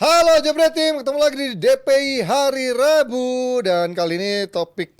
Halo Jebret Tim, ketemu lagi di DPI Hari Rabu. Dan kali ini topik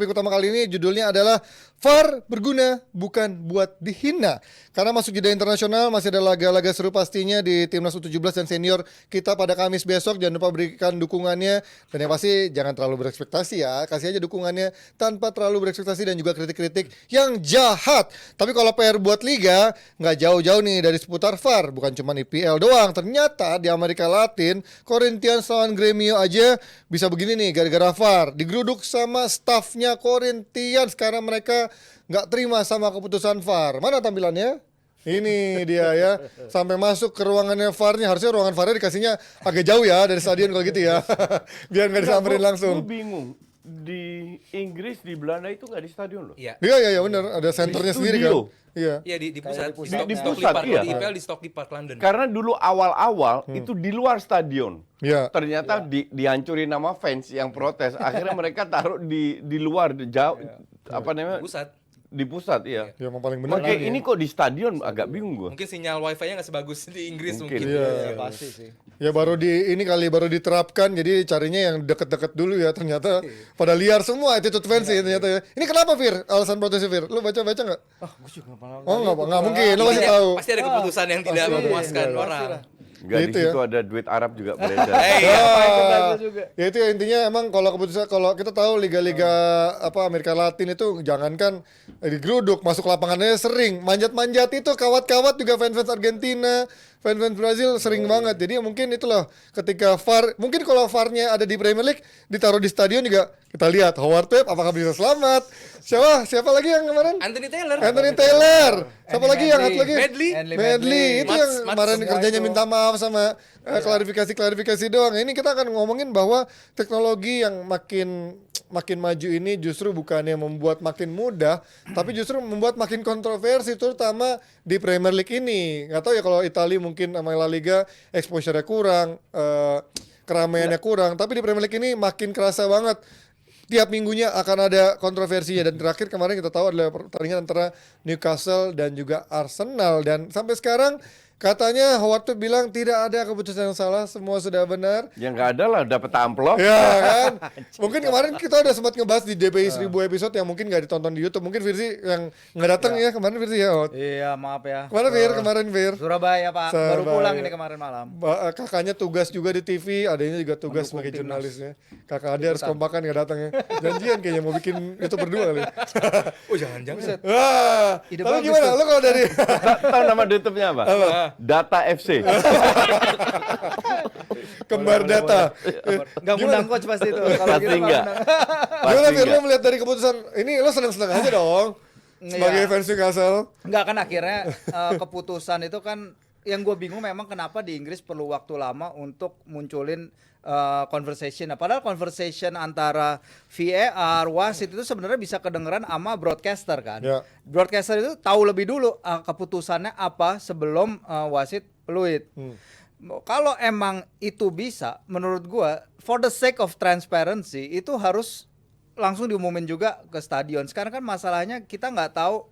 utama kali ini judulnya adalah VAR berguna bukan buat dihina. Karena masuk jeda internasional, masih ada laga-laga seru pastinya di Timnas U17 dan senior kita pada Kamis besok. Jangan lupa berikan dukungannya. Dan yang pasti jangan terlalu berekspektasi ya. Kasih aja dukungannya tanpa terlalu berekspektasi dan juga kritik-kritik yang jahat. Tapi kalau PR buat Liga, nggak jauh-jauh nih dari seputar VAR. Bukan cuma IPL doang. Ternyata di Amerika Latin, Corinthians lawan Gremio aja bisa begini nih gara-gara VAR. Digeruduk sama staffnya Corinthians karena mereka nggak terima sama keputusan VAR. Mana tampilannya? Ini dia ya. Sampai masuk ke ruangannya VAR-nya. Harusnya ruangan VAR-nya dikasihnya agak jauh ya dari stadion kalau gitu ya. Biar nggak disamperin langsung. Gue bingung. Di Inggris, di Belanda itu nggak di stadion loh. Iya. Iya benar. Ada senternya sendiri kan. Iya. Iya di pusat, Di Stockley pusat, Park. iya. Di IPL di Stockley Park London. Karena dulu awal-awal itu di luar stadion. Iya. Ternyata dihancurin nama fans yang protes. Akhirnya mereka taruh di luar, jauh, apa namanya? Pusat. Di pusat, iya. Ya, emang paling benar. Makanya ini kok di stadion agak bingung gue. Mungkin sinyal wifi-nya nggak sebagus di Inggris Mungkin. mungkin. Iya. Pasti sih. Ya baru diterapkan, jadi carinya yang deket-deket dulu ya. Ternyata pada liar semua attitude fans sih ternyata ya. Ini kenapa Fir? Alasan protesnya Fir? Lu baca nggak? Gue juga malah. Oh nggak mungkin, lu pasti tahu. Pasti ada keputusan yang tidak memuaskan orang. Enggak, di Gitu ya. situ ada duit Arab juga beredar. Ya itu ya intinya emang kalau kita tahu liga-liga Amerika Latin itu jangankan digeruduk, masuk lapangannya sering manjat-manjat itu kawat-kawat juga fans-fans Argentina, fans-fans Brazil sering banget. Jadi mungkin itulah ketika VAR, mungkin kalau VAR-nya ada di Premier League ditaruh di stadion juga kita lihat Howard Webb apakah bisa selamat. Siapa lagi yang kemarin? Anthony Taylor. Siapa lagi yang satu lagi? Medley. Itu yang Mats kemarin semua kerjanya itu. minta maaf sama klarifikasi doang. Ini kita akan ngomongin bahwa teknologi yang makin maju ini justru bukannya membuat makin mudah, tapi justru membuat makin kontroversi, terutama di Premier League ini. Nggak tahu ya kalau Italia mungkin sama La Liga exposure-nya kurang, keramaiannya kurang, tapi di Premier League ini makin kerasa banget. Tiap minggunya akan ada kontroversinya, dan terakhir kemarin kita tahu adalah pertandingan antara Newcastle dan juga Arsenal, dan sampai sekarang katanya Howard Webb bilang tidak ada keputusan yang salah, semua sudah benar. Ya nggak ada lah, dapat amplop. Ya kan. Mungkin kemarin kita udah sempat ngebahas di DPI 1000 episode yang mungkin nggak ditonton di YouTube. Mungkin Firzi yang nggak datang ya kemarin Firzi ya. Iya, maaf ya. Kemarin Fir. Surabaya, Pak. Baru Surabaya. pulang ini kemarin malam. Kakaknya tugas juga di TV, adanya juga tugas sebagai jurnalisnya. Kakak Ade harus kompakan nggak datang ya. Janjian kayaknya mau bikin itu berdua kali. Oh jangan-jangan. Wah, Ide tapi bagus gimana? tuh. Lo kalau dari Tahu nama YouTube-nya apa? Data FC. kembar data. Enggak ngundang coach pasti itu. Kalau Pasti gitu enggak. Gimana Fir, lo melihat dari keputusan ini, lo seneng-seneng aja dong. Sebagai Iya. fans Newcastle. Enggak kan akhirnya keputusan itu kan yang gue bingung memang kenapa di Inggris perlu waktu lama untuk munculin conversation. Padahal conversation antara VAR, wasit itu sebenarnya bisa kedengeran sama broadcaster kan. Ya. Broadcaster itu tahu lebih dulu keputusannya apa sebelum wasit peluit. Kalau emang itu bisa, menurut gua for the sake of transparency itu harus langsung diumumin juga ke stadion. Sekarang kan masalahnya kita nggak tahu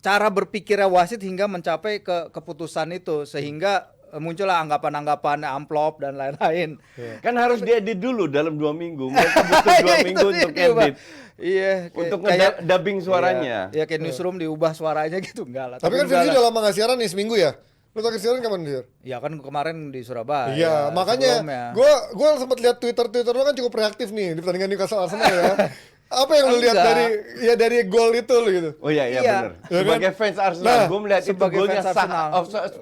cara berpikirnya wasit hingga mencapai ke keputusan itu, sehingga muncullah anggapan-anggapan amplop dan lain-lain. Kan harus diedit dulu dalam 2 minggu. Mereka butuh 2 minggu untuk edit. Iya, Untuk ngedubbing suaranya. Iya, kayak newsroom diubah suaranya gitu enggak lah. Tapi kan enggak Firzi lah. udah lama nggak siaran nih, seminggu ya. Lo terakhir siaran kapan Fir? Ya kan kemarin di Surabaya. Iya, makanya sebelumnya. gue sempat lihat Twitter lo kan cukup reaktif nih di pertandingan Newcastle Arsenal ya. Apa yang lo lihat Enggak. dari gol itu lo gitu? Oh iya, Iya. benar. Ya kan? Sebagai fans Arsenal, Nah, gue melihat itu sebagai golnya fans sah. Arsenal.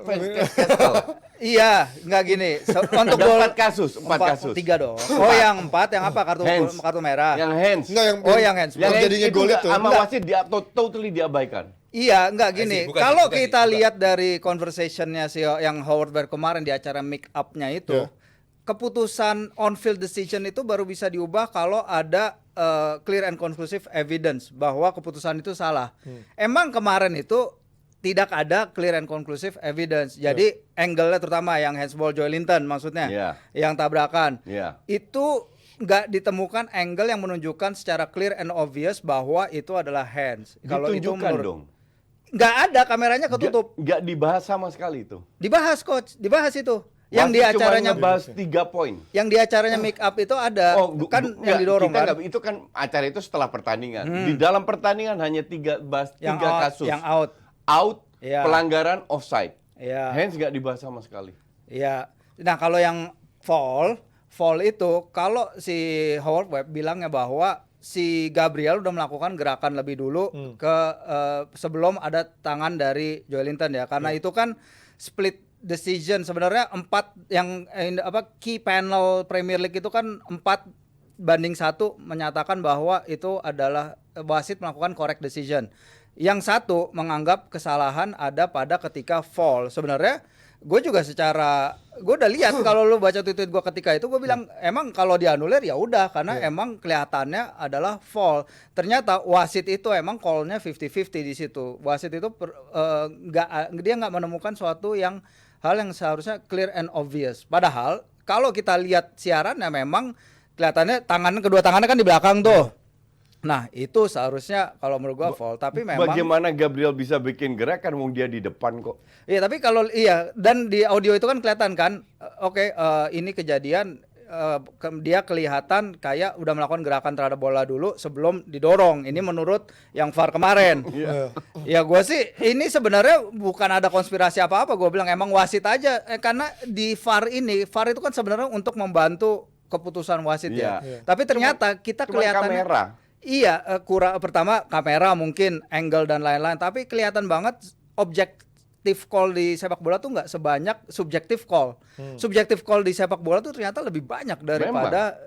Fans Newcastle. Iya, enggak gini. Untuk Ada gol 4 kasus, 4 kasus. 3 dong. Oh, yang 4 yang apa? Hands. Kartu merah. Yang hands. Enggak yang yang hands. Yang jadinya hands gol nggak, itu. sama Enggak. wasit totally diabaikan. Iya, enggak gini. Bukan, Kalau bukan, kita bukan. lihat dari conversationnya si yang Howard Webb kemarin di acara make up-nya itu, Ya. keputusan on field decision itu baru bisa diubah kalau ada clear and conclusive evidence bahwa keputusan itu salah. Emang kemarin itu tidak ada clear and conclusive evidence. Jadi angle-nya terutama yang handsball Joelinton maksudnya, Iya. yang tabrakan. Iya. Itu nggak ditemukan angle yang menunjukkan secara clear and obvious bahwa itu adalah hands. Kalau itu Ditunjukkan menurut dong. nggak ada, kameranya ketutup. Nggak dibahas sama sekali itu. Dibahas coach, dibahas itu. Yang di Wasit cuma acaranya ngebahas 3 poin. yang di acaranya make up itu ada kan yang enggak, didorong kita kan. enggak, itu kan acara itu setelah pertandingan. Di dalam pertandingan hanya bahas Yang 3 out, kasus. yang out. Out, Iya. pelanggaran, offside. Iya. Hands nggak dibahas sama sekali. Iya. Nah, kalau yang fall itu kalau si Howard Webb bilangnya bahwa si Gabriel udah melakukan gerakan lebih dulu ke sebelum ada tangan dari Joelinton ya. Karena itu kan split decision sebenarnya 4 yang key panel Premier League itu kan 4-1 menyatakan bahwa itu adalah wasit melakukan correct decision. Yang satu menganggap kesalahan ada pada ketika fall. Sebenarnya gue juga gue udah lihat kalau lu baca tweet gue ketika itu gue bilang emang kalau dianulir ya udah karena emang kelihatannya adalah fall. Ternyata wasit itu emang call-nya 50-50 di situ. Wasit itu dia nggak menemukan suatu hal yang seharusnya clear and obvious. Padahal kalau kita lihat siarannya memang kelihatannya kedua tangannya kan di belakang tuh. Nah, itu seharusnya kalau menurut gua fall, tapi memang Bagaimana Gabriel bisa bikin gerakan wong dia di depan kok? Iya, tapi kalau dan di audio itu kan kelihatan kan, ini kejadian dia kelihatan kayak udah melakukan gerakan terhadap bola dulu sebelum didorong. Ini menurut yang VAR kemarin. Ya gua sih ini sebenarnya bukan ada konspirasi apa-apa, gua bilang emang wasit aja karena di VAR itu kan sebenarnya untuk membantu keputusan wasit ya. Tapi ternyata kita kelihatan kamera. Iya, pertama kamera mungkin angle dan lain-lain, tapi kelihatan banget objektif call di sepak bola tuh nggak sebanyak subjektif call. Subjektif call di sepak bola tuh ternyata lebih banyak daripada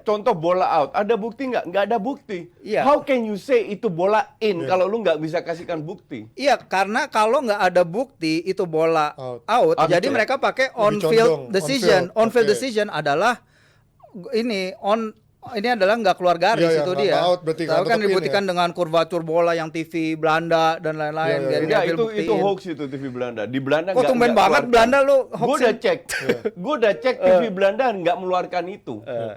Contoh bola out, ada bukti nggak? Nggak ada bukti. Iya. How can you say itu bola in kalau lu nggak bisa kasihkan bukti? Iya, karena kalau nggak ada bukti itu bola out, Ah, jadi betul. mereka pakai Lebih condong, on-field decision. on-field. On-field Oke. decision adalah ini adalah nggak keluar garis Iya, itu nggak dia. out, berarti Tahu nggak kan tetep in dibuktikan dengan kurvatur bola yang TV Belanda dan lain-lain. Iya, iya. Gary Enggak, Neville itu buktiin. hoax itu TV Belanda. Di Belanda Kok tumben banget Belanda lu Gue hoax udah ya? cek. Gue udah cek TV Belanda nggak meluarkan itu.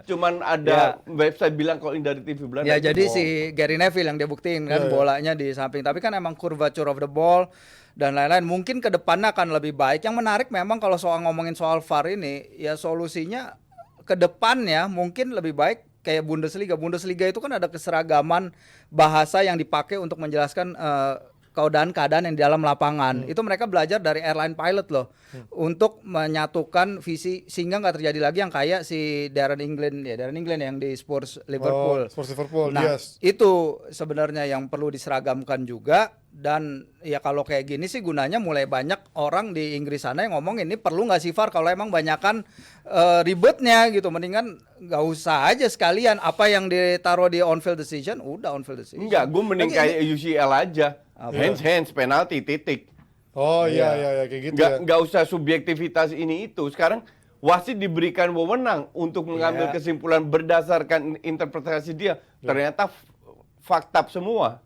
Cuman ada website bilang kalau ini dari TV Belanda. Ya itu jadi bohong. si Gary Neville yang dia buktiin kan Iya, iya. bolanya di samping. Tapi kan emang curvature of the ball dan lain-lain. Mungkin ke depannya akan lebih baik. Yang menarik memang kalau ngomongin soal VAR ini, ya solusinya ke depannya mungkin lebih baik kayak Bundesliga. Bundesliga itu kan ada keseragaman bahasa yang dipakai untuk menjelaskan keadaan-keadaan yang di dalam lapangan. Itu mereka belajar dari airline pilot loh untuk menyatukan visi sehingga nggak terjadi lagi yang kayak si Darren England yang di Spurs Liverpool. Spurs Liverpool, Nah, yes. itu sebenarnya yang perlu diseragamkan juga. Dan ya kalau kayak gini sih gunanya mulai banyak orang di Inggris sana yang ngomong ini perlu nggak sih VAR kalau emang banyakan ribetnya gitu, mendingan nggak usah aja sekalian apa yang ditaruh di on field decision udah on field decision. Enggak, gue mending Lagi kayak UCL aja. Hands, penalti, titik. Oh iya kayak gitu ya. Nggak usah subjektivitas ini itu. Sekarang wasit diberikan wewenang untuk mengambil kesimpulan berdasarkan interpretasi dia. Ternyata fakta semua.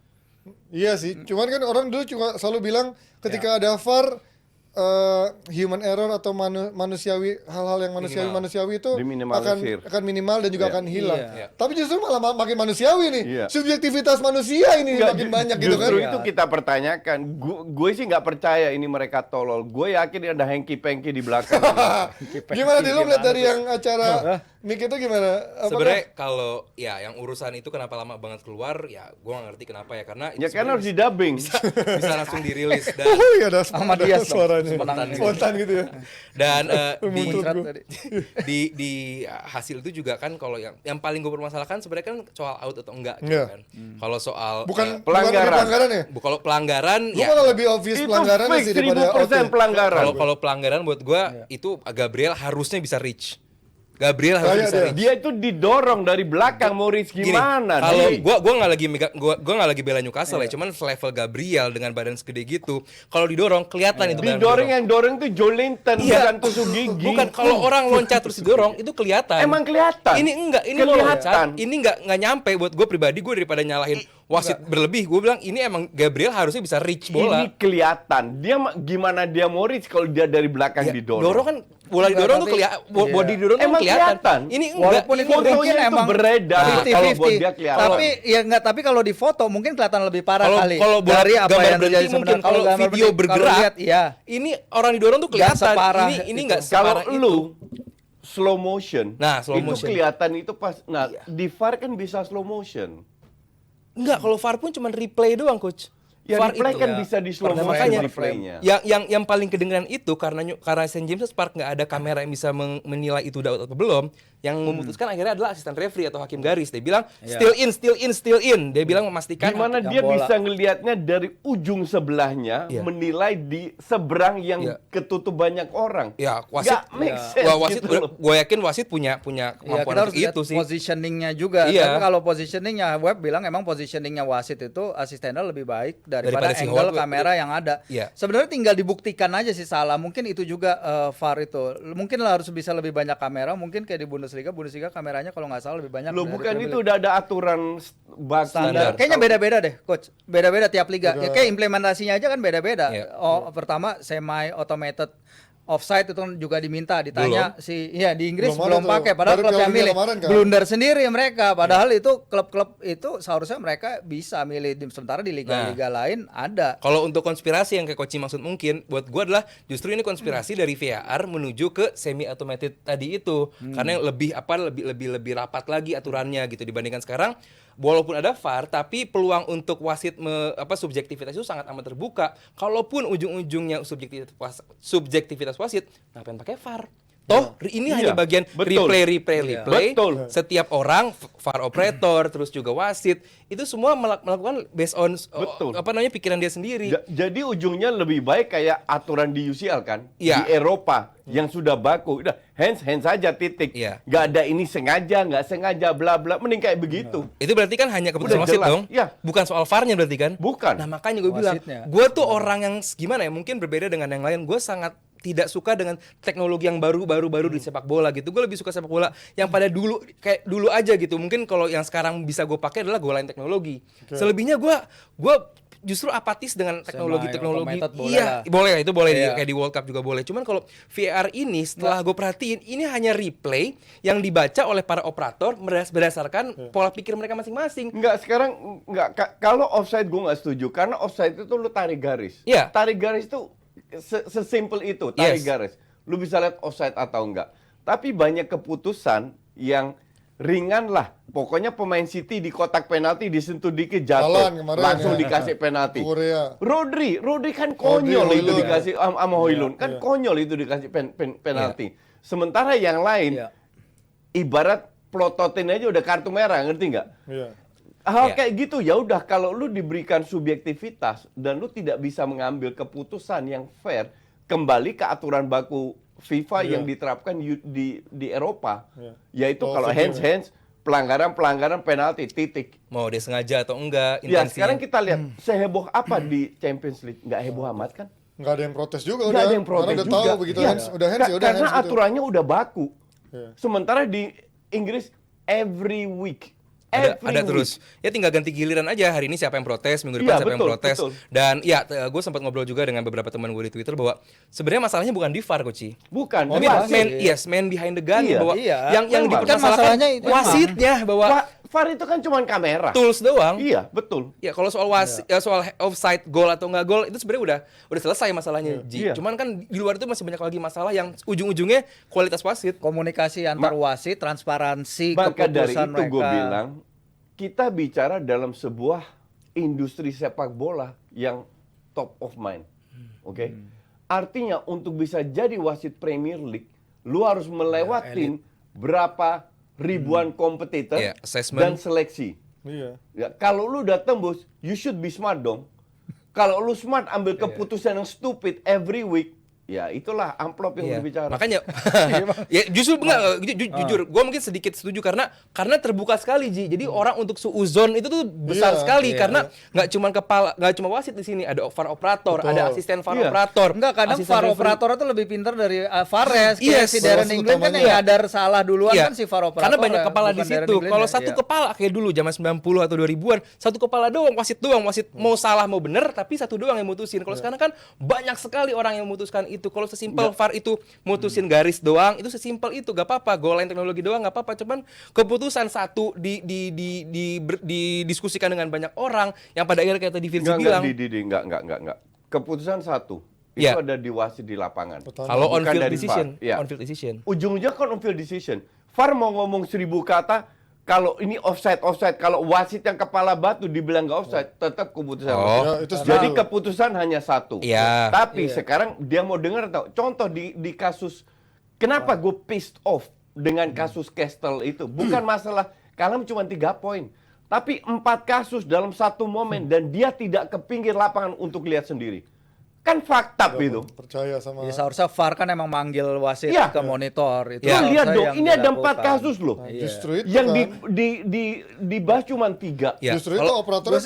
Iya sih, cuman kan orang dulu cuma selalu bilang ketika ada VAR human error atau manusiawi, hal-hal yang manusiawi itu Diminimalisir. akan minimal dan juga akan hilang. Iya. Tapi justru malah makin manusiawi nih. Iya. Subjektivitas manusia ini Nggak, makin banyak gitu kan. Justru itu kita pertanyakan. Gue sih nggak percaya ini mereka tolol. Gue yakin ada hengki-pengki di belakang. Gimana dulu melihat dari yang acara Mik itu gimana? Sebenarnya kalau ya yang urusan itu kenapa lama banget keluar ya gue nggak ngerti kenapa ya karena Ya kan harus di-dubbing. bisa langsung dirilis dan Oh iya ada Ahmad Dias dong, suaranya. spontan gitu ya. dan Muncrat tadi. di hasil itu juga kan kalau yang paling gue permasalahkan sebenarnya kan soal out atau enggak gitu Iya. kan. Kalau soal Bukan pelanggaran. pelanggaran ya? kalau pelanggaran Gue ya malah lebih obvious Itu pelanggaran fix, sih daripada 1000% pelanggaran. kalau pelanggaran buat gue itu Gabriel harusnya bisa reach. Gabriel harus Kayak bisa dia. reach. Dia itu didorong dari belakang, Maurice Gini, gimana? kalau Di- gua nggak lagi bela Newcastle ya, cuman level Gabriel dengan badan segede gitu, kalau didorong kelihatan itu badan didorong yang dorong itu Joelinton Iya. bukan tusuk gigi. Bukan kalau orang loncat terus didorong itu kelihatan. Emang kelihatan. Ini enggak, ini Kelihatan. loncat, ini enggak nyampe buat gue pribadi. Gue daripada nyalahin wasit berlebih, gue bilang ini emang Gabriel harusnya bisa reach bola. Ini kelihatan. Dia gimana dia mau reach kalau dia dari belakang Ya, didorong. dorong kan bola didorong tuh Tapi- body didorong tuh Emang kelihatan. kelihatan. Ini enggak. Walaupun Ini itu fotonya mungkin itu emang beredar, kalau buat 50-50. dia kelihatan. Tapi kalau di foto mungkin kelihatan lebih parah Kalau kali. kalau bola dari apa gambar yang berhenti terjadi mungkin, sebenarnya. kalau gambar video berhenti, kalau bergerak, lihat, iya. ini orang didorong tuh kelihatan. separah Ini itu. enggak Kalau separah itu. lu slow motion, Nah, slow itu motion. kelihatan itu pas. Nah, di VAR kan bisa slow motion. Enggak, kalau VAR pun cuma replay doang, coach. Ya VAR replay itu. kan ya. bisa di slow Makanya- motion makanya- replaynya. Yang paling kedengeran itu karena St. James Park nggak ada kamera yang bisa menilai itu udah out atau belum. Yang memutuskan akhirnya adalah asisten referee atau hakim garis. Dia bilang still in. Dia bilang memastikan. Gimana yang dia bola. bisa ngelihatnya dari ujung sebelahnya Iya. menilai di seberang yang Iya. ketutup banyak orang. Ya, wasit. Nggak make sense Wah, wasit. gitu loh. Gue yakin wasit punya Ya, kemampuan kita harus untuk lihat itu sih. positioningnya juga. Iya. Tapi kalau positioningnya, Web bilang emang positioningnya wasit itu asistennya lebih baik daripada Daripada si angle Howard, kamera yang ada. Iya. Sebenarnya tinggal dibuktikan aja sih salah. Mungkin itu juga VAR itu. Mungkin lah harus bisa lebih banyak kamera. Mungkin kayak di Bundesliga kameranya kalau nggak salah lebih banyak. Loh dari bukan Premier itu League. udah ada aturan baku. Standar. Kayaknya beda-beda deh, coach. Beda-beda tiap liga. Ya, kayak implementasinya aja kan beda-beda. Iya. Pertama semi automated offside itu kan juga diminta ditanya di Inggris Belum ada belum tuh. pakai padahal Baru klub Piala yang Dunia milih kemarin kan? blunder sendiri mereka padahal itu klub-klub itu seharusnya mereka bisa milih sementara di liga-liga lain ada. Kalau untuk konspirasi yang kayak Koci maksud mungkin buat gue adalah justru ini konspirasi dari VAR menuju ke semi automated tadi itu karena yang lebih rapat lagi aturannya gitu dibandingkan sekarang walaupun ada VAR tapi peluang untuk wasit subjektivitas itu sangat amat terbuka. Kalaupun ujung-ujungnya subjektivitas wasit ngapain pakai VAR? Toh ini Iya, hanya bagian betul. replay. Betul. Setiap orang VAR operator terus juga wasit itu semua melakukan based on Betul. pikiran dia sendiri. Jadi ujungnya lebih baik kayak aturan di UCL kan, Iya. di Eropa yang sudah baku, udah hands saja titik, Iya. nggak ada ini sengaja, nggak sengaja, bla bla, mending kayak begitu. Itu berarti kan hanya keputusan Udah wasit jelas. dong? Iya. Bukan soal VAR-nya berarti kan? Bukan. Nah makanya gue bilang, Wasitnya. gue tuh orang yang gimana ya, mungkin berbeda dengan yang lain. Gue sangat tidak suka dengan teknologi yang baru di sepak bola gitu. Gue lebih suka sepak bola yang pada dulu kayak dulu aja gitu. Mungkin kalau yang sekarang bisa gue pakai adalah goal line teknologi. Selebihnya gue justru apatis dengan teknologi. Semi-automated boleh Iya, lah. boleh itu boleh Iya. kayak di World Cup juga boleh. Cuman kalau VAR ini setelah gue perhatiin ini hanya replay yang dibaca oleh para operator berdasarkan pola pikir mereka masing-masing. Nggak sekarang nggak kalau offside gue nggak setuju karena offside itu lu tarik garis. Iya. Tarik garis itu sesimpel itu tarik Yes. garis. Lu bisa lihat offside atau enggak. Tapi banyak keputusan yang ringan lah. Pokoknya pemain City di kotak penalti disentuh dikit jatuh, Haaland kemarin langsung ya. dikasih penalti. Korea. Rodri kan konyol itu Hojlund. dikasih sama Hojlund. Kan Iya. konyol itu dikasih penalti. Sementara yang lain Iya. ibarat plototin aja udah kartu merah, ngerti nggak? Iya. Hal Iya. kayak gitu ya udah kalau lu diberikan subjektivitas dan lu tidak bisa mengambil keputusan yang fair, kembali ke aturan baku FIFA Iya. yang diterapkan di Eropa, Iya. yaitu Oh, kalau video, hands pelanggaran penalti titik. Mau dia sengaja atau enggak, Ya intensinya. sekarang kita lihat seheboh apa di Champions League, nggak heboh amat kan? Nggak ada yang protes juga Nggak udah. ada yang protes Karena udah juga. tahu begitu Iya. hands, udah hands ya udah Karena hands gitu. aturannya udah baku. Iya. Sementara di Inggris every week. ada Every week. terus ya tinggal ganti giliran aja hari ini siapa yang protes minggu Iya, depan siapa yang betul, protes betul. dan ya gue sempat ngobrol juga dengan beberapa teman gue di Twitter bahwa sebenarnya masalahnya bukan di VAR Koci. Bukan, Oh, di wasit. wasit. Man behind the gun Iya, bahwa iya. yang Memang. Kan dipermasalahkan masalahnya itu wasitnya bahwa VAR itu kan cuma kamera. tools doang. Iya, betul. Ya kalau soal soal offside gol atau nggak gol itu sebenarnya udah selesai masalahnya. Ji. Iya. Cuman kan di luar itu masih banyak lagi masalah yang ujung-ujungnya kualitas wasit. Komunikasi antar wasit, transparansi Maka dari keputusan itu gue mereka. bilang, kita bicara dalam sebuah industri sepak bola yang top of mind. Oke? Artinya untuk bisa jadi wasit Premier League, lu harus melewatin berapa ribuan kompetitor Iya, assessment. dan seleksi. Iya. Ya, kalau lu udah tembus, you should be smart dong. Kalau lu smart ambil keputusan yang stupid every week, ya itulah amplop yang Iya. berbicara. Makanya ya justru enggak jujur gue mungkin sedikit setuju karena terbuka sekali Ji. Jadi orang untuk suuzon itu tuh besar Iya, sekali iya. karena nggak cuma wasit di sini, ada VAR operator, Betul. ada asisten VAR Iya. operator. Enggak, kadang asisten VAR referee. operator itu lebih pintar dari Fares. Kayak Yes. si Darren Fares England kan utamanya. yang nyadar salah duluan Iya. kan si VAR operator. Karena banyak ya, kepala di bukan Darren situ. England Kalau ya. satu Iya. kepala kayak dulu zaman 90 atau 2000-an, satu kepala doang, wasit mau salah mau bener tapi satu doang yang mutusin. Kalau sekarang kan banyak sekali orang yang memutuskan itu. Kalau sesimpel VAR itu mutusin garis doang, itu sesimpel itu, gak apa-apa. Goal line teknologi doang gak apa-apa. Cuman keputusan satu didiskusikan dengan banyak orang yang pada akhirnya kayak tadi Virzi bilang. Enggak. Keputusan satu itu Ya. ada di wasit di lapangan. Kalau on Bukan field dari decision, VAR. Ya. on field decision. Ujung-ujungnya kan on field decision. VAR mau ngomong 1000 kata, kalau ini offside, kalau wasit yang kepala batu dibilang nggak offside, tetap keputusan. Oh. wasit. Ya, itu Jadi setuju. keputusan hanya satu. Iya. Tapi sekarang dia mau dengar tau. Contoh di kasus, kenapa gue pissed off dengan kasus Castle itu? Bukan masalah kalah cuma 3 poin. Tapi 4 kasus dalam satu momen dan dia tidak ke pinggir lapangan untuk lihat sendiri. Kan fakta itu. Percaya sama Ya, seharusnya VAR kan emang manggil wasit Iya. ke monitor itu. Ya. Lihat harusnya dong, yang ini ada 4 dilakukan. kasus loh. justru itu Yang kan. dibahas cuma 3. Ya, Justru itu kalau- operatornya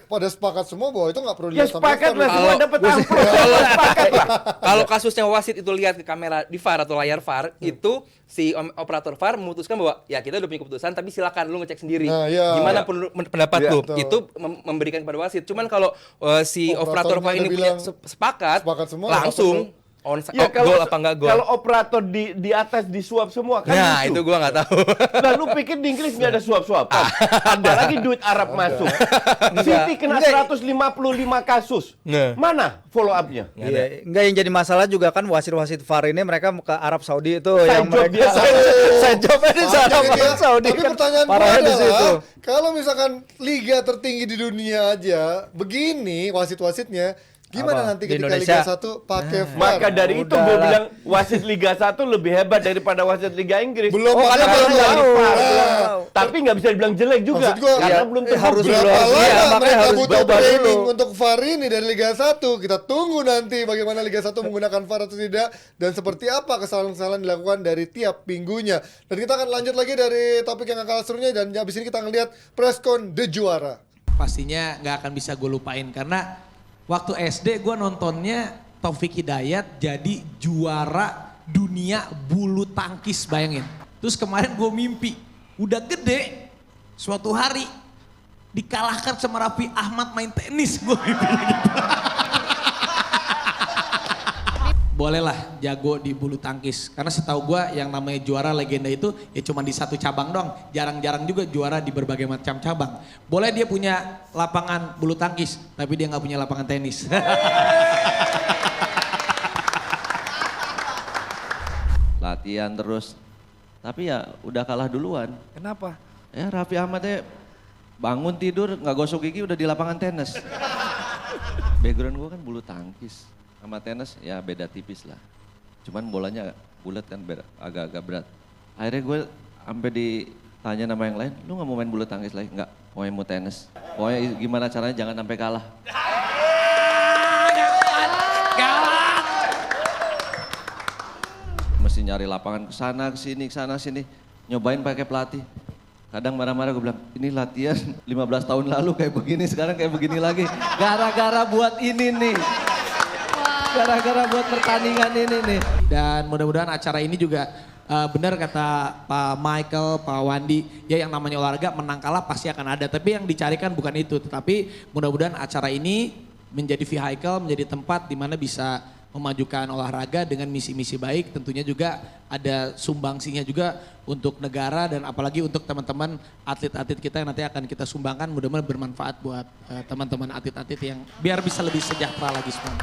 pada sepakat semua bahwa itu nggak perlu Ya dilihat sampai sepakat VAR. lah, semua Kalau- dapat amplop. Sepakat lah. Kalau kasusnya wasit itu lihat ke kamera di VAR atau layar VAR, itu si operator VAR memutuskan bahwa ya kita udah punya keputusan, tapi silakan lu ngecek sendiri. Nah, iya. Gimana Ya. pendapat Ya, lu? betul. Itu memberikan kepada wasit. Cuman kalau si operator Operatornya VAR ini udah punya bilang sepakat semua, langsung on Ya, gol apa enggak gol. Kalau operator di atas disuap semua kan Nah, lucu. itu gua nggak tahu. Lalu pikir di Inggris nggak ada suap-suapan? Apalagi duit Arab masuk. City kena 155 kasus. Nah. Mana follow up-nya? Iya, enggak, yang jadi masalah juga kan wasit-wasit VAR ini mereka ke Arab Saudi itu Side yang job mereka dia. side job di sana Makanya Arab dia- Saudi tapi kan pertanyaan gue parahnya di situ. adalah kalau misalkan liga tertinggi di dunia aja begini wasit-wasitnya, gimana Apa? nanti Di ketika Indonesia? Liga 1 pakai VAR? Maka dari itu gue Udahlah. bilang wasit Liga 1 lebih hebat daripada wasit Liga Inggris. Belum, karena makanya belum belum dari tahu. VAR. Nah. Tapi nggak bisa dibilang jelek juga. Maksud gua, karena iya, belum tentu harus belum. Berapa Iya, lama makanya mereka harus butuh coba training dulu. untuk VAR ini dari Liga 1? Kita tunggu nanti bagaimana Liga 1 menggunakan VAR atau tidak, dan seperti apa kesalahan-kesalahan dilakukan dari tiap minggunya. Dan kita akan lanjut lagi dari topik yang gak kalah serunya, dan habis ini kita ngelihat preskon The Juara. Pastinya nggak akan bisa gue lupain karena waktu SD gue nontonnya Taufik Hidayat jadi juara dunia bulu tangkis, bayangin. Terus kemarin gue mimpi udah gede suatu hari dikalahkan sama Raffi Ahmad main tenis, gue mimpi gitu. Bolehlah jago di bulu tangkis karena setahu gue yang namanya juara legenda itu ya cuma di satu cabang dong, jarang-jarang juga juara di berbagai macam cabang. Boleh dia punya lapangan bulu tangkis tapi dia nggak punya lapangan tenis. Latihan terus, tapi ya udah kalah duluan. Kenapa? Ya Raffi Ahmadnya bangun tidur nggak gosok gigi udah di lapangan tenis. Background gue kan bulu tangkis, sama tenis ya beda tipis lah. Cuman bolanya bulat kan agak-agak berat. Akhirnya gue sampai ditanya nama yang lain, lu nggak mau main bulu tangkis lagi? Nggak, mau tenis. Pokoknya gimana caranya jangan sampai kalah. Mesti nyari lapangan kesana kesini, nyobain pakai pelatih. Kadang marah-marah gue bilang, ini latihan 15 tahun lalu kayak begini, sekarang kayak begini lagi. Gara-gara buat ini nih. Gara-gara buat pertandingan ini nih. Dan mudah-mudahan acara ini juga benar kata Pak Michael, Pak Wandi, ya yang namanya olahraga menang kalah pasti akan ada. Tapi yang dicarikan bukan itu, tetapi mudah-mudahan acara ini menjadi vehicle, menjadi tempat di mana bisa memajukan olahraga dengan misi-misi baik. Tentunya juga ada sumbangsinya juga untuk negara dan apalagi untuk teman-teman atlet-atlet kita yang nanti akan kita sumbangkan. Mudah-mudahan bermanfaat buat teman-teman atlet-atlet yang biar bisa lebih sejahtera lagi semua.